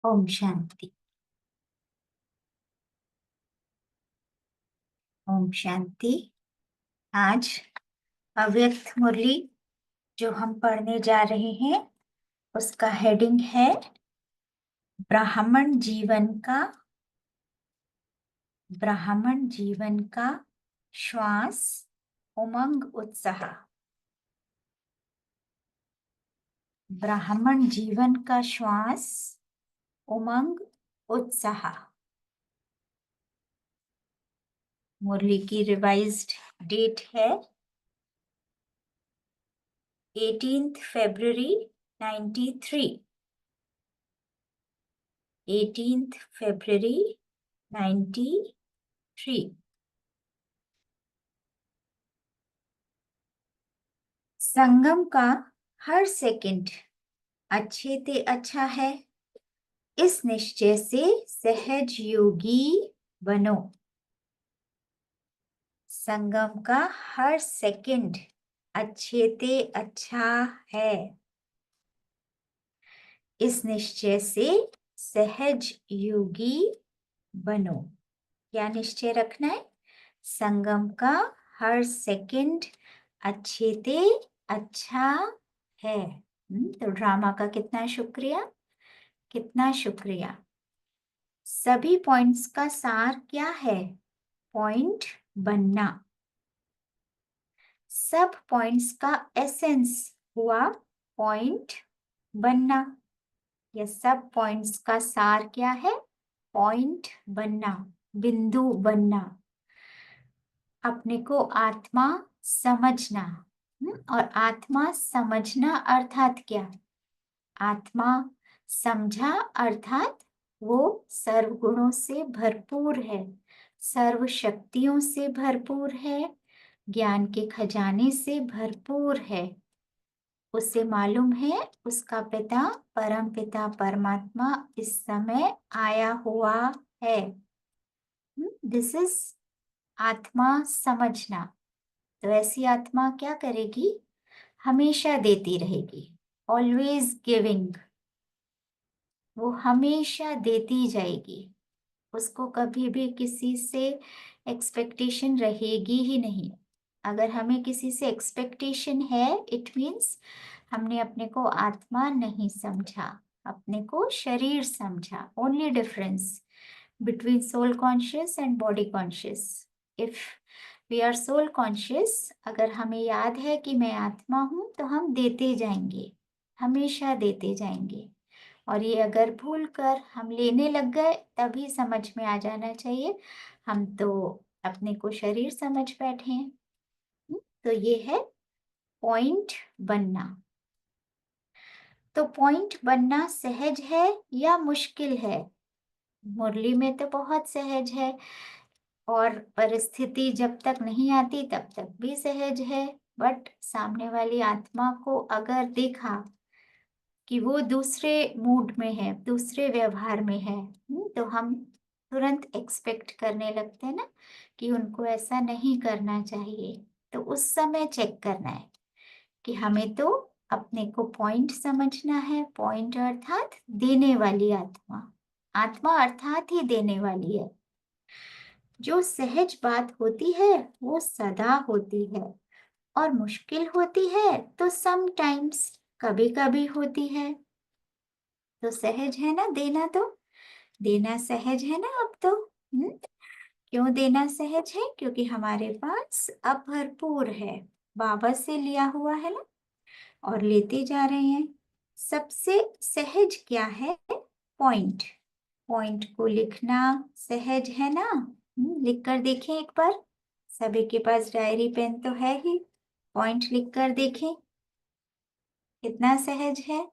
ओम शांति। ओम शांति। आज अव्यक्त मुरली जो हम पढ़ने जा रहे हैं उसका हेडिंग है ब्राह्मण जीवन का श्वास उमंग उत्साह। ब्राह्मण जीवन का श्वास उमंग उत्साह। मुरली की रिवाइज्ड डेट है 18th February 93। 18th February 93। संगम का हर सेकंड अच्छे ते अच्छा है, इस निश्चय से सहज योगी बनो। संगम का हर सेकंड अच्छे ते अच्छा है, इस निश्चय से सहज योगी बनो। क्या निश्चय रखना है? संगम का हर सेकंड अच्छे ते अच्छा है। तो ड्रामा का कितना शुक्रिया, कितना शुक्रिया। सभी पॉइंट्स का सार क्या है? पॉइंट बनना। सब पॉइंट्स का एसेंस हुआ पॉइंट बनना। या सब पॉइंट्स का सार क्या है? पॉइंट बनना, बिंदु बनना। अपने को आत्मा समझना। और आत्मा समझना अर्थात क्या? आत्मा समझा अर्थात वो सर्वगुणों से भरपूर है, सर्व शक्तियों से भरपूर है, ज्ञान के खजाने से भरपूर है। उसे मालूम है उसका पिता परम पिता परमात्मा इस समय आया हुआ है। दिस इज आत्मा समझना। तो ऐसी आत्मा क्या करेगी? हमेशा देती रहेगी, ऑलवेज गिविंग। वो हमेशा देती जाएगी, उसको कभी भी किसी से एक्सपेक्टेशन रहेगी ही नहीं। अगर हमें किसी से एक्सपेक्टेशन है, इट मीन्स हमने अपने को आत्मा नहीं समझा, अपने को शरीर समझा। Only difference between soul conscious and body conscious. If we are soul conscious, अगर हमें याद है कि मैं आत्मा हूं, तो हम देते जाएंगे, हमेशा देते जाएंगे। और ये अगर भूल कर हम लेने लग गए, तभी समझ में आ जाना चाहिए हम तो अपने को शरीर समझ बैठे हैं। तो ये है पॉइंट बनना। तो पॉइंट बनना सहज है या मुश्किल है? मुरली में तो बहुत सहज है, और परिस्थिति जब तक नहीं आती तब तक भी सहज है। बट सामने वाली आत्मा को अगर देखा कि वो दूसरे मूड में है, दूसरे व्यवहार में है, तो हम तुरंत एक्सपेक्ट करने लगते हैं ना कि उनको ऐसा नहीं करना चाहिए। तो उस समय चेक करना है कि हमें तो अपने को पॉइंट समझना है। पॉइंट अर्थात देने वाली आत्मा, आत्मा अर्थात ही देने वाली है। जो सहज बात होती है वो सदा होती है, और मुश्किल होती है तो समटाइम्स, कभी कभी होती है। तो सहज है ना देना, तो देना सहज है ना अब तो। क्यों देना सहज है? क्योंकि हमारे पास अब भरपूर है, बाबा से लिया हुआ है ना, और लेते जा रहे हैं। सबसे सहज क्या है? पॉइंट। पॉइंट को लिखना सहज है ना? लिख कर देखें एक बार। सभी के पास डायरी पेन तो है ही, पॉइंट लिख कर देखें कितना सहज है।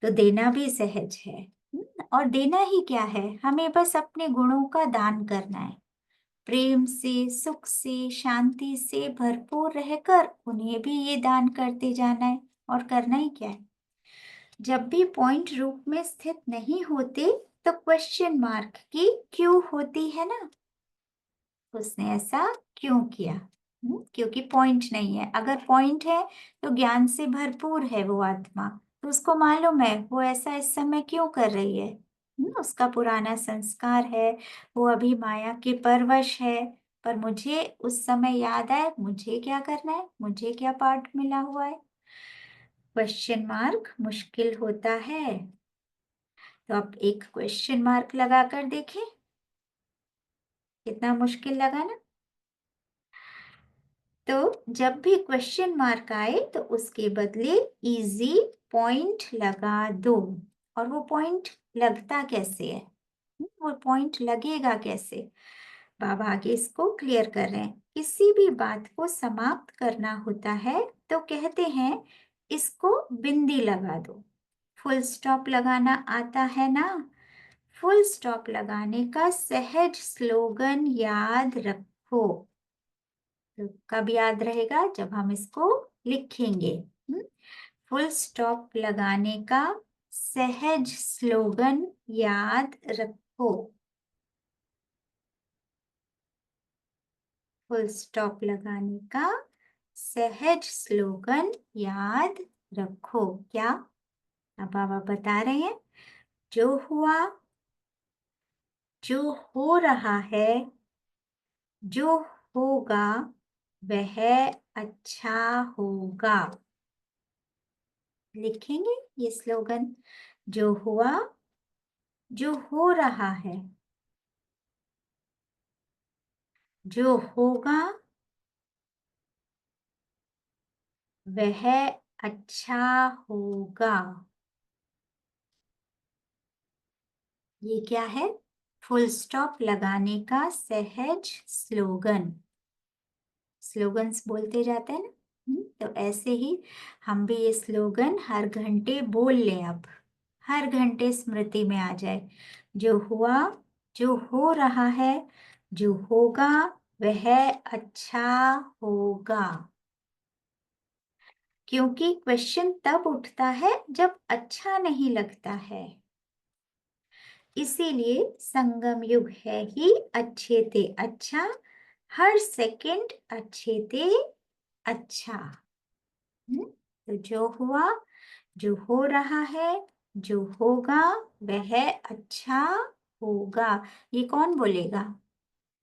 तो देना भी सहज है। और देना ही क्या है? हमें बस अपने गुणों का दान करना है, प्रेम से, सुख से, शांति से भरपूर रहकर उन्हें भी ये दान करते जाना है। और करना ही क्या है? जब भी पॉइंट रूप में स्थित नहीं होते तो क्वेश्चन मार्क की क्यों होती है ना? उसने ऐसा क्यों किया? क्योंकि पॉइंट नहीं है। अगर पॉइंट है तो ज्ञान से भरपूर है वो आत्मा, तो उसको मालूम है वो ऐसा इस समय क्यों कर रही है। उसका पुराना संस्कार है, वो अभी माया के परवश है। पर मुझे उस समय याद आए मुझे क्या करना है, मुझे क्या पाठ मिला हुआ है। क्वेश्चन मार्क मुश्किल होता है, तो आप एक क्वेश्चन मार्क लगा कर देखें, कितना मुश्किल लगा ना। तो जब भी क्वेश्चन मार्क आए तो उसके बदले इजी पॉइंट लगा दो। और वो पॉइंट लगता कैसे है, वो पॉइंट लगेगा कैसे, बाबा आगे इसको क्लियर कर रहे हैं। किसी भी बात को समाप्त करना होता है तो कहते हैं इसको बिंदी लगा दो। फुल स्टॉप लगाना आता है ना। फुल स्टॉप लगाने का सहज स्लोगन याद रखो। तो कब याद रहेगा, जब हम इसको लिखेंगे। फुल स्टॉप लगाने का सहज स्लोगन याद रखो। फुल स्टॉप लगाने का सहज स्लोगन याद रखो। क्या, अब बाबा बता रहे हैं, जो हुआ, जो हो रहा है, जो होगा वह अच्छा होगा। लिखेंगे ये स्लोगन, जो हुआ, जो हो रहा है, जो होगा वह अच्छा होगा। ये क्या है, फुल स्टॉप लगाने का सहज स्लोगन। स्लोगन्स बोलते जाते हैं ना। तो ऐसे ही हम भी ये स्लोगन हर घंटे बोल लें। अब हर घंटे स्मृति में आ जाए, जो हुआ, जो हो रहा है, जो होगा वह अच्छा होगा। क्योंकि क्वेश्चन तब उठता है जब अच्छा नहीं लगता है, इसीलिए संगम युग है ही अच्छे थे अच्छा, हर सेकंड अच्छे थे अच्छा। तो जो हुआ, जो हो रहा है, जो होगा वह अच्छा होगा। ये कौन बोलेगा,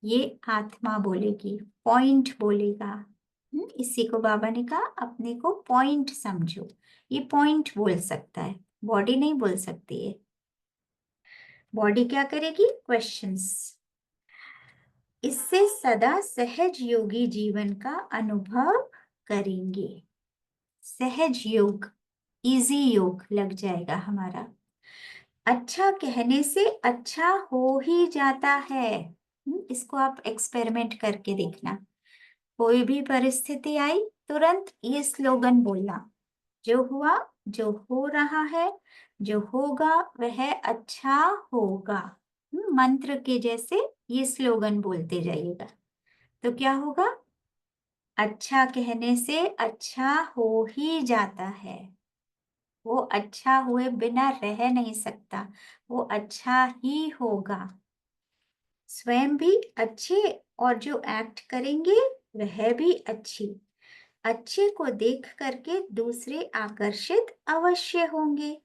ये आत्मा बोलेगी, पॉइंट बोलेगा। इसी को बाबा ने कहा अपने को पॉइंट समझो। ये पॉइंट बोल सकता है, बॉडी नहीं बोल सकती है। बॉडी क्या करेगी, क्वेश्चंस। इससे सदा सहज योगी जीवन का अनुभव करेंगे। सहज योग, इजी योग लग जाएगा हमारा। अच्छा कहने से अच्छा हो ही जाता है। इसको आप एक्सपेरिमेंट करके देखना। कोई भी परिस्थिति आई तुरंत ये स्लोगन बोलना, जो हुआ, जो हो रहा है, जो होगा वह अच्छा होगा। मंत्र के जैसे ये स्लोगन बोलते जाइएगा, तो क्या होगा, अच्छा कहने से अच्छा हो ही जाता है। वो अच्छा हुए बिना रह नहीं सकता, वो अच्छा ही होगा। स्वयं भी अच्छे और जो एक्ट करेंगे वह भी अच्छी। अच्छे को देख करके दूसरे आकर्षित अवश्य होंगे।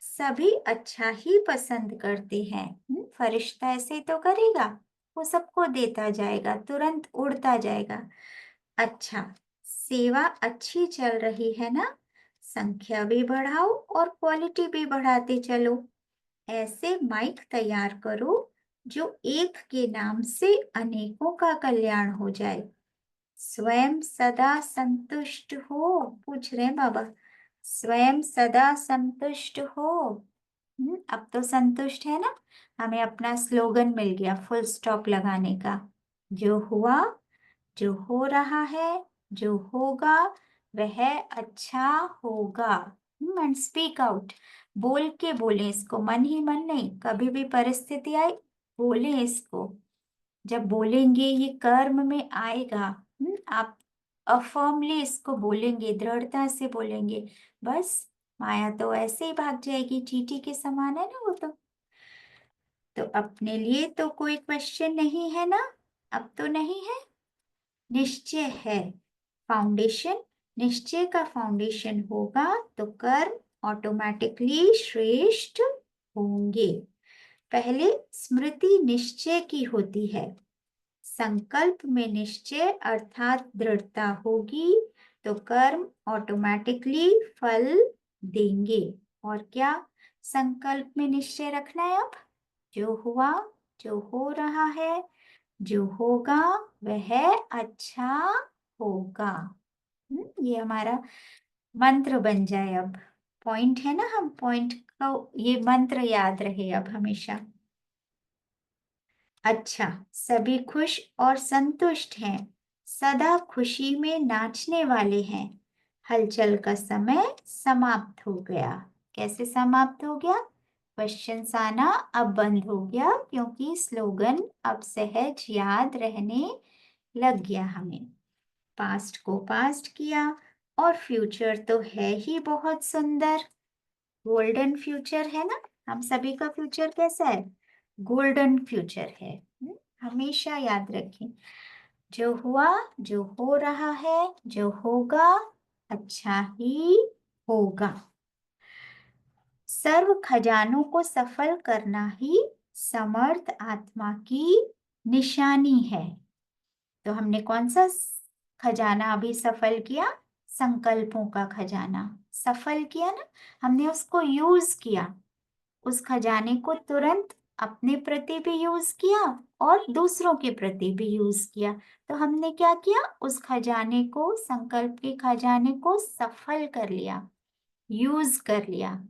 सभी अच्छा ही पसंद करते हैं। फरिश्ता ऐसे ही तो करेगा, वो सबको देता जाएगा, तुरंत उड़ता जाएगा। अच्छा, सेवा अच्छी चल रही है ना, संख्या भी बढ़ाओ और क्वालिटी भी बढ़ाते चलो। ऐसे माइक तैयार करो जो एक के नाम से अनेकों का कल्याण हो जाए। स्वयं सदा संतुष्ट हो, पूछ रहे हैं बाबा, स्वयं सदा संतुष्ट हो। अब तो संतुष्ट है ना, हमें अपना स्लोगन मिल गया फुल स्टॉप लगाने का। जो हुआ, जो हो रहा है, जो होगा वह अच्छा होगा। एंड स्पीक आउट, बोल के बोले इसको, मन ही मन नहीं। कभी भी परिस्थिति आई बोले इसको। जब बोलेंगे ये कर्म में आएगा। आप अफर्मली इसको बोलेंगे, दृढ़ता से बोलेंगे, बस माया तो ऐसे ही भाग जाएगी, चींटी के समान है ना वो तो अपने लिए तो कोई क्वेश्चन नहीं है ना, अब तो नहीं है, निश्चय है। फाउंडेशन, निश्चय का फाउंडेशन होगा तो कर्म ऑटोमेटिकली श्रेष्ठ होंगे। पहले स्मृति निश्चय की होती है, संकल्प में निश्चय अर्थात दृढ़ता होगी तो कर्म ऑटोमेटिकली फल देंगे। और क्या संकल्प में निश्चय रखना है? अब जो हुआ, जो हो रहा है, जो होगा वह अच्छा होगा। ये हमारा मंत्र बन जाए। अब पॉइंट है ना, हम पॉइंट को ये मंत्र याद रहे अब हमेशा। अच्छा, सभी खुश और संतुष्ट हैं, सदा खुशी में नाचने वाले हैं। हलचल का समय समाप्त हो गया। कैसे समाप्त हो गया? क्वेश्चंस आना अब बंद हो गया क्योंकि स्लोगन अब सहज याद रहने लग गया हमें। पास्ट को पास्ट किया और फ्यूचर तो है ही बहुत सुंदर, गोल्डन फ्यूचर है ना। हम सभी का फ्यूचर कैसा है? गोल्डन फ्यूचर है। हमेशा याद रखें, जो हुआ, जो हो रहा है, जो होगा अच्छा ही होगा। सर्व खजानों को सफल करना ही समर्थ आत्मा की निशानी है। तो हमने कौन सा खजाना अभी सफल किया? संकल्पों का खजाना सफल किया ना, हमने उसको यूज किया। उस खजाने को तुरंत अपने प्रति भी यूज किया और दूसरों के प्रति भी यूज किया। तो हमने क्या किया? उस खजाने को, संकल्प के खजाने को सफल कर लिया, यूज कर लिया।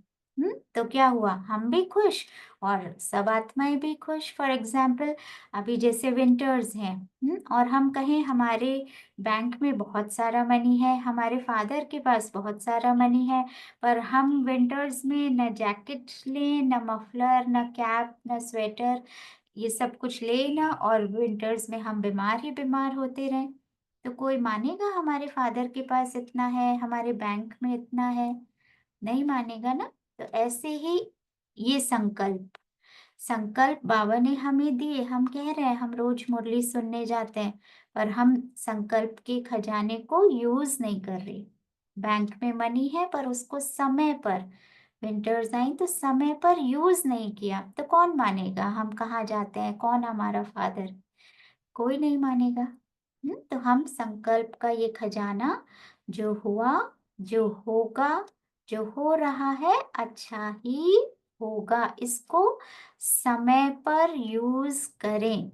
तो क्या हुआ? हम भी खुश और सब आत्माएं भी खुश। फॉर एग्जाम्पल, अभी जैसे विंटर्स हैं, और हम कहें हमारे बैंक में बहुत सारा मनी है, हमारे फादर के पास बहुत सारा मनी है, पर हम विंटर्स में न जैकेट लें, न मफलर, न कैप, न स्वेटर, ये सब कुछ ले ना, और विंटर्स में हम बीमार ही बीमार होते रहें, तो कोई मानेगा हमारे फादर के पास इतना है, हमारे बैंक में इतना है? नहीं मानेगा ना। तो ऐसे ही ये संकल्प, संकल्प बाबा ने हमें दिए। हम कह रहे हैं, हम रोज मुरली सुनने जाते हैं, पर हम संकल्प के खजाने को यूज नहीं कर रहे। बैंक में मनी है पर उसको समय पर, विंटर्स आई तो समय पर यूज नहीं किया, तो कौन मानेगा हम कहाँ जाते हैं, कौन हमारा फादर? कोई नहीं मानेगा। तो हम संकल्प का ये खजाना, जो हुआ, जो होगा, जो हो रहा है अच्छा ही होगा, इसको समय पर यूज करें।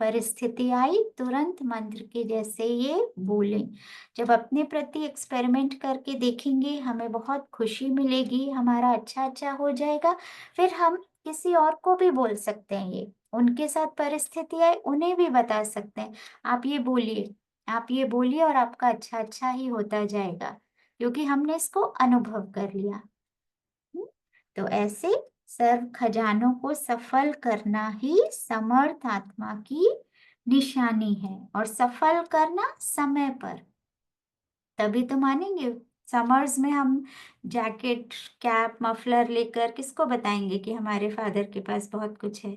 परिस्थिति आई तुरंत मंत्र के जैसे ये बोलें। जब अपने प्रति एक्सपेरिमेंट करके देखेंगे हमें बहुत खुशी मिलेगी, हमारा अच्छा अच्छा हो जाएगा, फिर हम किसी और को भी बोल सकते हैं। ये उनके साथ परिस्थिति आए उन्हें भी बता सकते हैं, आप ये बोलिए, आप ये बोलिए और आपका अच्छा अच्छा ही होता जाएगा, क्योंकि हमने इसको अनुभव कर लिया। तो ऐसे सर्व खजानों को सफल करना ही समर्थ आत्मा की निशानी है, और सफल करना समय पर, तभी तो मानेंगे। समर्स में हम जैकेट, कैप, मफलर लेकर किसको बताएंगे कि हमारे फादर के पास बहुत कुछ है,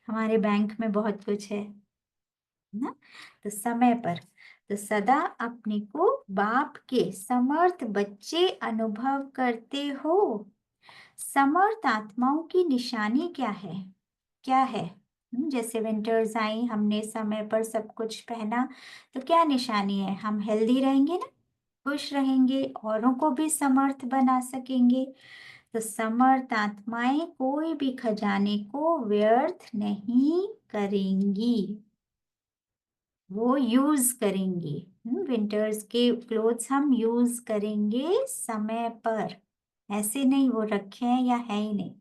हमारे बैंक में बहुत कुछ है ना। तो समय पर, तो सदा अपने को बाप के समर्थ बच्चे अनुभव करते हो। समर्थ आत्माओं की निशानी क्या है? क्या है? जैसे विंटर्स आई, हमने समय पर सब कुछ पहना, तो क्या निशानी है? हम हेल्दी रहेंगे ना, खुश रहेंगे, औरों को भी समर्थ बना सकेंगे। तो समर्थ आत्माएं कोई भी खजाने को व्यर्थ नहीं करेंगी, वो यूज करेंगी। विंटर्स के क्लोथ्स हम यूज करेंगे समय पर, ऐसे नहीं वो रखे हैं या है ही नहीं।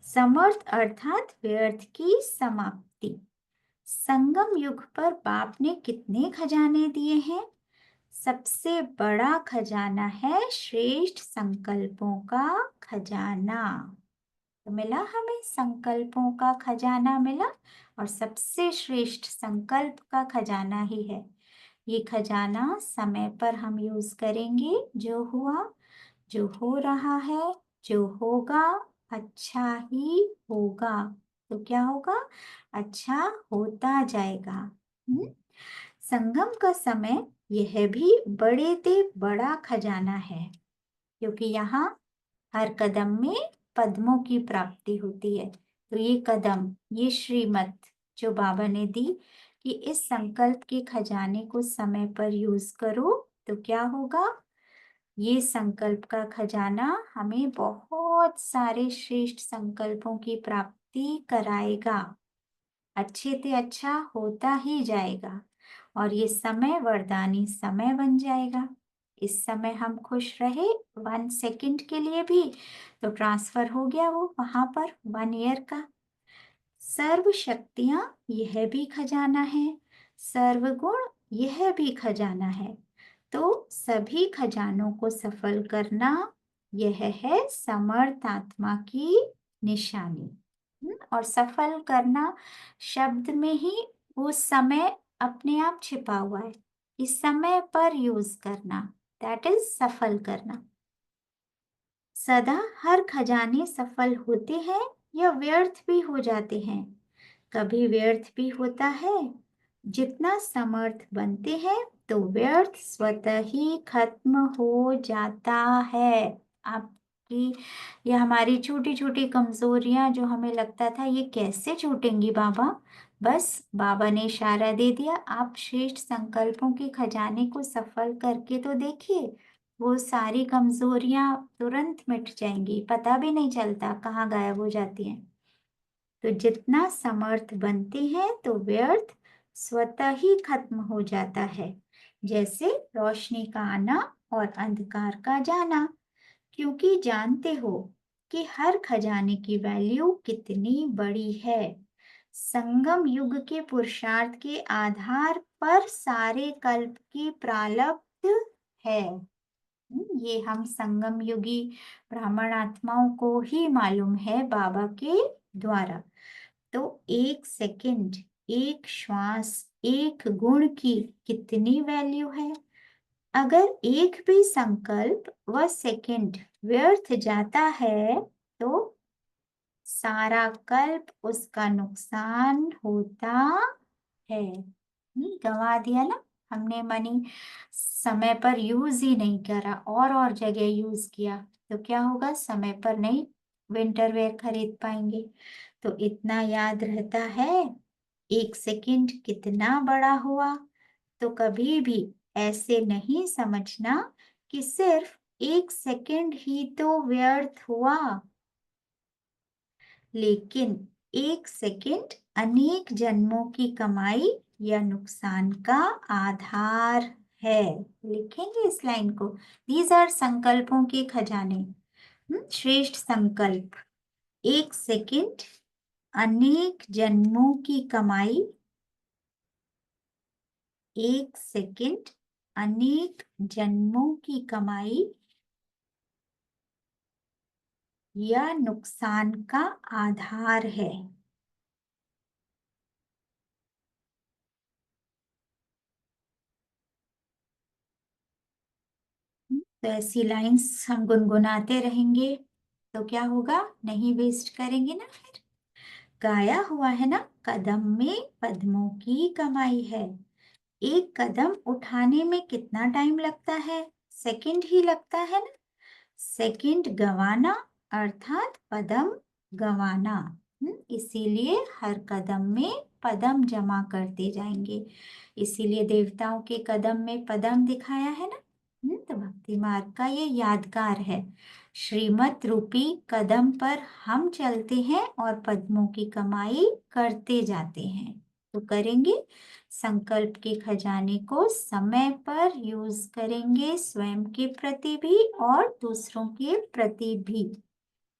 समर्थ अर्थात व्यर्थ की समाप्ति। संगम युग पर बाप ने कितने खजाने दिए हैं? सबसे बड़ा खजाना है श्रेष्ठ संकल्पों का खजाना। तो मिला हमें, संकल्पों का खजाना मिला, और सबसे श्रेष्ठ संकल्प का खजाना ही है। ये खजाना समय पर हम यूज करेंगे, जो हुआ, जो हो रहा है, जो होगा अच्छा ही होगा। तो क्या होगा? अच्छा होता जाएगा। संगम का समय यह भी बड़े ते बड़ा खजाना है, क्योंकि यहाँ हर कदम में पद्मों की प्राप्ति होती है। तो ये कदम, ये श्रीमत जो बाबा ने दी कि इस संकल्प के खजाने को समय पर यूज करो, तो क्या होगा? ये संकल्प का खजाना हमें बहुत सारे श्रेष्ठ संकल्पों की प्राप्ति कराएगा, अच्छे से अच्छा होता ही जाएगा, और ये समय वरदानी समय बन जाएगा। इस समय हम खुश रहे 1 सेकंड के लिए भी, तो ट्रांसफर हो गया वो वहां पर 1 ईयर का। सर्व शक्तियां, यह भी खजाना है। सर्वगुण, यह भी खजाना है। तो सभी खजानों को सफल करना, यह है समर्थ आत्मा की निशानी। और सफल करना शब्द में ही वो समय अपने आप छिपा हुआ है। इस समय पर यूज करना, दैट इज सफल करना। सदा हर खजाने सफल होते हैं या व्यर्थ भी हो जाते हैं? कभी व्यर्थ भी होता है। जितना समर्थ बनते हैं तो व्यर्थ स्वतः ही खत्म हो जाता है। आपकी, ये हमारी छोटी छोटी कमजोरियां जो हमें लगता था ये कैसे छूटेंगी बाबा, बस बाबा ने इशारा दे दिया, आप श्रेष्ठ संकल्पों के खजाने को सफल करके तो देखिए, वो सारी कमजोरियां तुरंत मिट जाएंगी, पता भी नहीं चलता कहाँ गायब हो जाती हैं। तो जितना समर्थ बनते हैं तो व्यर्थ स्वतः ही खत्म हो जाता है, जैसे रोशनी का आना और अंधकार का जाना। क्योंकि जानते हो कि हर खजाने की वैल्यू कितनी बड़ी है। संगम युग के पुरुषार्थ के आधार पर सारे कल्प की प्रारब्ध है। ये हम संगम युगी ब्राह्मण आत्माओं को ही मालूम है बाबा के द्वारा। तो 1 सेकंड, एक श्वास, एक गुण की कितनी वैल्यू है। अगर एक भी संकल्प व सेकंड व्यर्थ जाता है तो सारा कल्प उसका नुकसान होता है। गंवा दिया ना हमने मनी, समय पर यूज ही नहीं करा और जगह यूज किया, तो क्या होगा? समय पर नहीं विंटर वेयर खरीद पाएंगे। तो इतना याद रहता है, 1 सेकंड कितना बड़ा हुआ। तो कभी भी ऐसे नहीं समझना कि सिर्फ 1 सेकंड ही तो व्यर्थ हुआ, लेकिन 1 सेकंड अनेक जन्मों की कमाई या नुकसान का आधार है। लिखेंगे इस लाइन को, दीज आर संकल्पों के खजाने। श्रेष्ठ संकल्प, 1 सेकंड अनेक जन्मों की कमाई, 1 सेकंड अनेक जन्मों की कमाई या नुकसान का आधार है। तो ऐसी लाइंस हम गुनगुनाते रहेंगे तो क्या होगा? नहीं वेस्ट करेंगे ना फिर। गाया हुआ है ना, कदम में पद्मों की कमाई है। एक कदम उठाने में कितना टाइम लगता है? सेकंड ही लगता है ना। सेकंड गंवाना अर्थात पदम गंवाना। इसीलिए हर कदम में पदम जमा करते जाएंगे। इसीलिए देवताओं के कदम में पदम दिखाया है ना। तो भक्ति मार्ग का ये यादगार है। श्रीमत रूपी कदम पर हम चलते हैं और पद्मों की कमाई करते जाते हैं। तो करेंगे, संकल्प के खजाने को समय पर यूज करेंगे, स्वयं के प्रति भी और दूसरों के प्रति भी।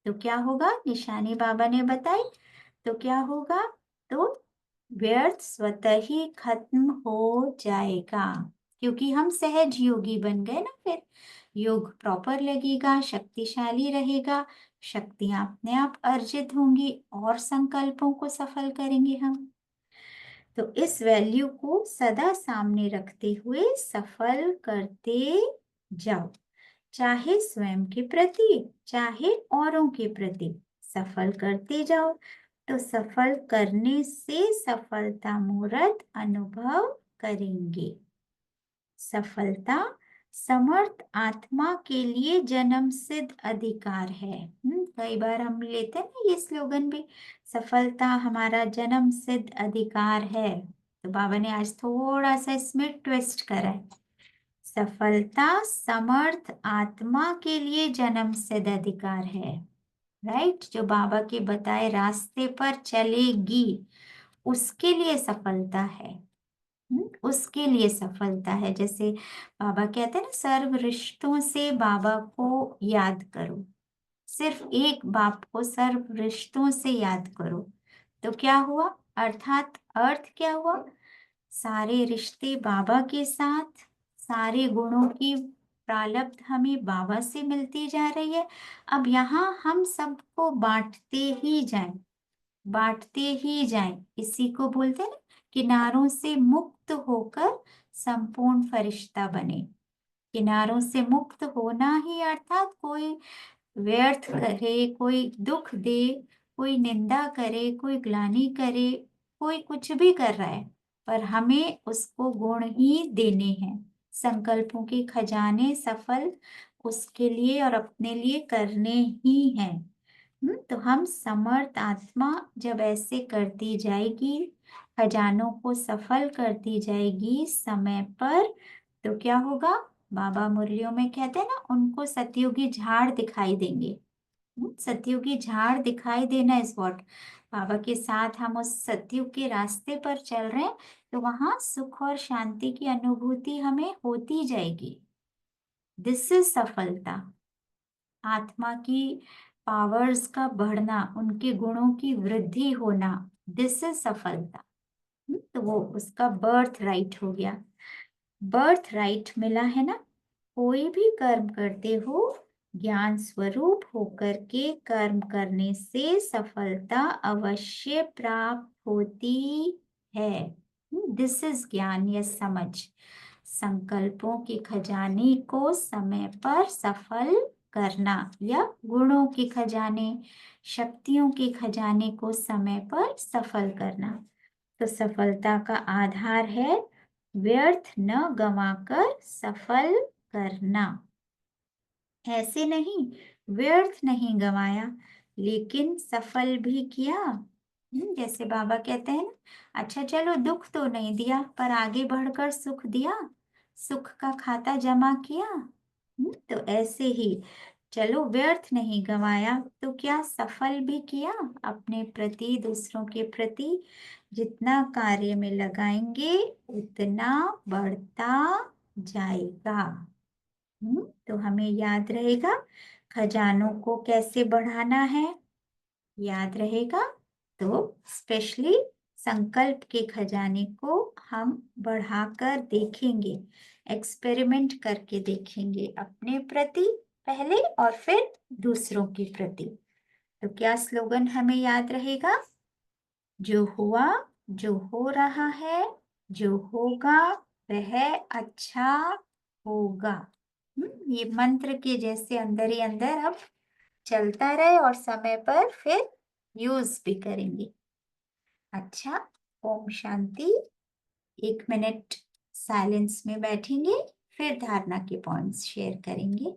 तो क्या होगा? निशानी बाबा ने बताई, तो क्या होगा? तो व्यर्थ स्वतः ही खत्म हो जाएगा, क्योंकि हम सहज योगी बन गए ना। फिर योग प्रॉपर लगेगा, शक्तिशाली रहेगा, शक्तियां अपने आप अर्जित होंगी और संकल्पों को सफल करेंगे हम। तो इस वैल्यू को सदा सामने रखते हुए सफल करते जाओ, चाहे स्वयं के प्रति चाहे औरों के प्रति सफल करते जाओ। तो सफल करने से सफलता मूर्त अनुभव करेंगे। सफलता समर्थ आत्मा के लिए जन्म सिद्ध अधिकार है। कई बार हम लेते हैं ना ये स्लोगन भी, सफलता हमारा जन्म सिद्ध अधिकार है। तो बाबा ने आज थोड़ा सा इसमें ट्विस्ट करा है। सफलता समर्थ आत्मा के लिए जन्म सिद्ध अधिकार है। राइट, जो बाबा के बताए रास्ते पर चलेगी उसके लिए सफलता है। उसके लिए सफलता है। जैसे बाबा कहते हैं ना, सर्व रिश्तों से बाबा को याद करो। सिर्फ एक बाप को सर्व रिश्तों से याद करो तो क्या हुआ, अर्थात अर्थ क्या हुआ, सारे रिश्ते बाबा के साथ, सारे गुणों की प्रालब्ध हमें बाबा से मिलती जा रही है। अब यहाँ हम सबको बांटते ही जाएं, बांटते ही जाएं। इसी को बोलते हैं ना, किनारों से मुक्त होकर संपूर्ण फरिश्ता बने। किनारों से मुक्त होना ही अर्थात कोई व्यर्थ करे, कोई दुख दे, कोई निंदा करे, कोई ग्लानि करे, कोई कुछ भी कर रहा है, पर हमें उसको गुण ही देने हैं। संकल्पों के खजाने सफल उसके लिए और अपने लिए करने ही हैं। तो हम समर्थ आत्मा जब ऐसे करती जाएगी, खजानों को सफल करती जाएगी समय पर, तो क्या होगा, बाबा मुरलियों में कहते हैं ना, उनको सतयुगी झाड़ दिखाई देंगे। सतयुगी झाड़ दिखाई देना इज व्हाट, बाबा के साथ हम उस सतयुग के रास्ते पर चल रहे हैं, तो वहां सुख और शांति की अनुभूति हमें होती जाएगी। दिस इज सफलता। आत्मा की पावर्स का बढ़ना, उनके गुणों की वृद्धि होना, दिस इज सफलता। तो वो उसका बर्थ राइट हो गया। बर्थ राइट मिला है ना। कोई भी कर्म करते हो, ज्ञान स्वरूप होकर के कर्म करने से सफलता अवश्य प्राप्त होती है। दिस इज ज्ञान या समझ। संकल्पों के खजाने को समय पर सफल करना, या गुणों के खजाने, शक्तियों के खजाने को समय पर सफल करना। तो सफलता का आधार है व्यर्थ न गंवाकर सफल करना। ऐसे नहीं, व्यर्थ नहीं गंवाया लेकिन सफल भी किया। जैसे बाबा कहते हैं ना, अच्छा चलो दुख तो नहीं दिया पर आगे बढ़कर सुख दिया, सुख का खाता जमा किया। तो ऐसे ही चलो व्यर्थ नहीं गंवाया तो क्या सफल भी किया। अपने प्रति, दूसरों के प्रति जितना कार्य में लगाएंगे उतना बढ़ता जाएगा। तो हमें याद रहेगा खजानों को कैसे बढ़ाना है, याद रहेगा। तो स्पेशली संकल्प के खजाने को हम बढ़ाकर देखेंगे, एक्सपेरिमेंट करके देखेंगे अपने प्रति पहले और फिर दूसरों के प्रति। तो क्या स्लोगन हमें याद रहेगा, जो हुआ, जो हो रहा है, जो होगा वह अच्छा होगा। ये मंत्र के जैसे अंदर ही अंदर अब चलता रहे और समय पर फिर यूज भी करेंगे। अच्छा, ओम शांति। 1 मिनट साइलेंस में बैठेंगे, फिर धारणा के पॉइंट्स शेयर करेंगे।